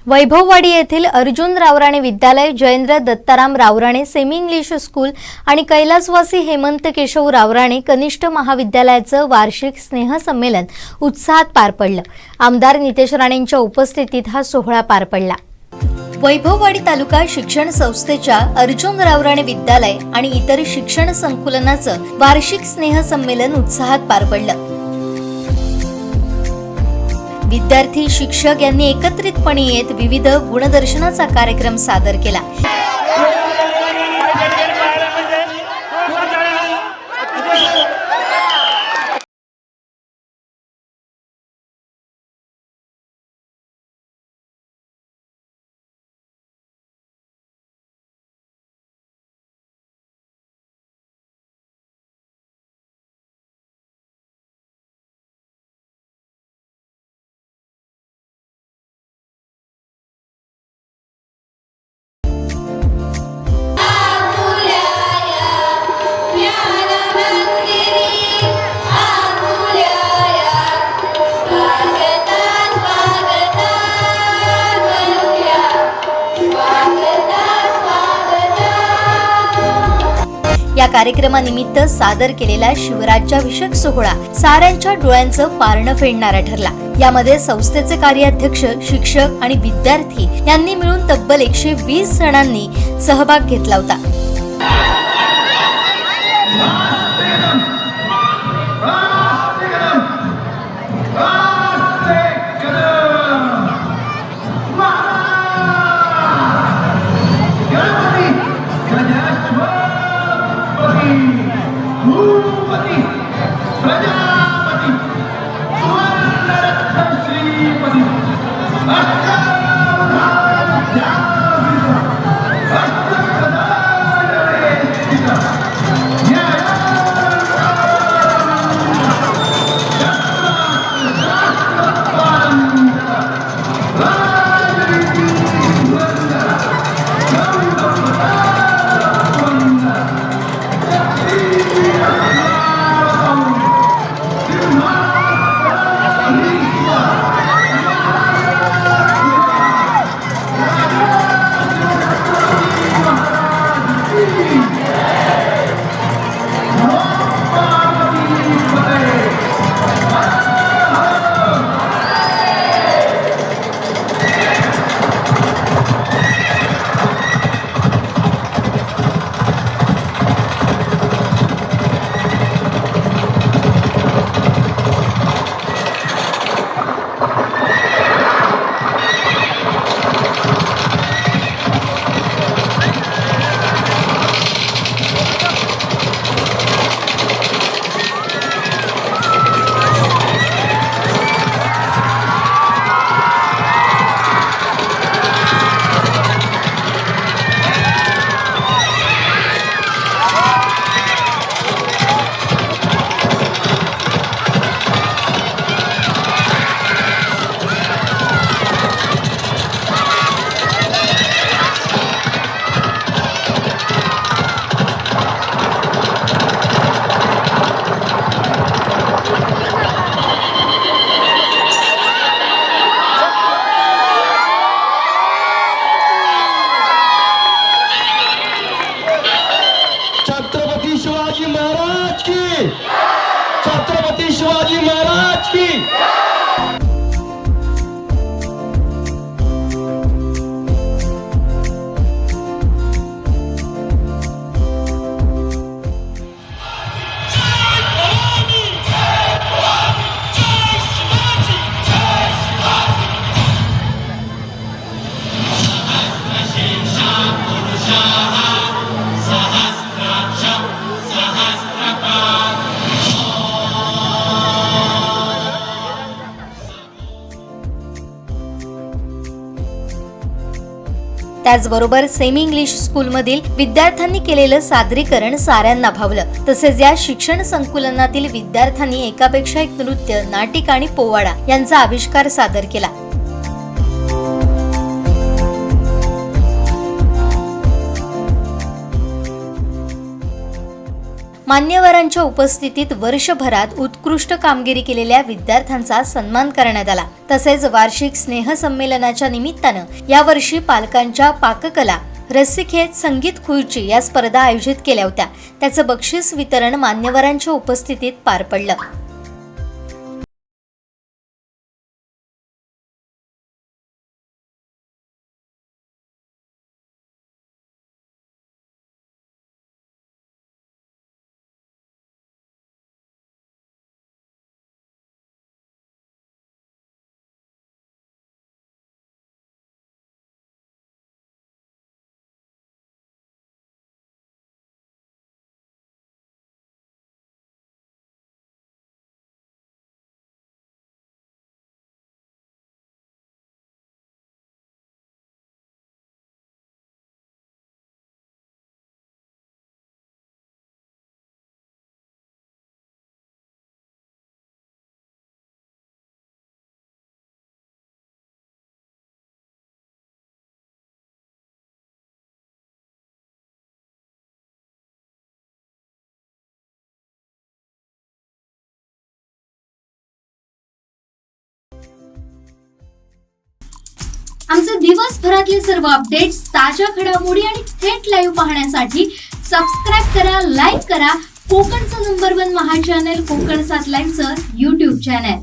वैभववाडी येथील अर्जुन रावराणे विद्यालय, Jayendra Dattaram Rawrane semi English school आणि कैलासवासी हेमंत केशव रावराणे कनिष्ठ महाविद्यालयाचं वार्षिक स्नेहसंमेलन उत्साहात पार पडलं। आमदार नितेश राणेंच्या उपस्थितीत हा सोहळा पार पडला। वैभववाडी तालुका शिक्षण संस्थेच्या अर्जुन रावराणे विद्यालय आणि इतर शिक्षण संकुलनाचं वार्षिक स्नेहसंमेलन उत्साहात पार पडलं। विद्यार्थी, शिक्षक यांनी एकत्रितपणे येत विविध गुणदर्शनाचा कार्यक्रम सादर केला। या कार्यक्रमानिमित्त सादर केलेला शिवराज्याभिषेक सोहळा साऱ्यांच्या डोळ्यांचं पारणं फेडणारा ठरला। यामध्ये संस्थेचे कार्याध्यक्ष, शिक्षक आणि विद्यार्थी यांनी मिळून तब्बल 120 जणांनी सहभाग घेतला होता। छत्रपति शिवाजी महाराज की। त्याचबरोबर सेमी इंग्लिश स्कूलमधील विद्यार्थ्यांनी केलेलं सादरीकरण साऱ्यांना भावलं। तसेच या शिक्षण संकुलनातील विद्यार्थ्यांनी एकापेक्षा एक नृत्य, नाटिक आणि पोवाडा यांचा आविष्कार सादर केला। मान्यवरांच्या उपस्थितीत वर्षभरात उत्कृष्ट कामगिरी केलेल्या विद्यार्थ्यांचा सन्मान करण्यात आला। तसेच वार्षिक स्नेहसंमेलनाच्या निमित्तानं यावर्षी पालकांच्या पाककला, रस्सीखेच, संगीत खुर्ची या स्पर्धा आयोजित केल्या होत्या। त्याचं बक्षीस वितरण मान्यवरांच्या उपस्थितीत पार पडलं। आमचे दिवसभरातले सर्व अपडेट्स, ताज्या घडामोडी आणि थेट लाईव्ह पाहण्यासाठी सबस्क्राईब करा, लाईक करा कोकणचं नंबर 1 महा चॅनल कोकणसाद लाईव्हचं YouTube चॅनल।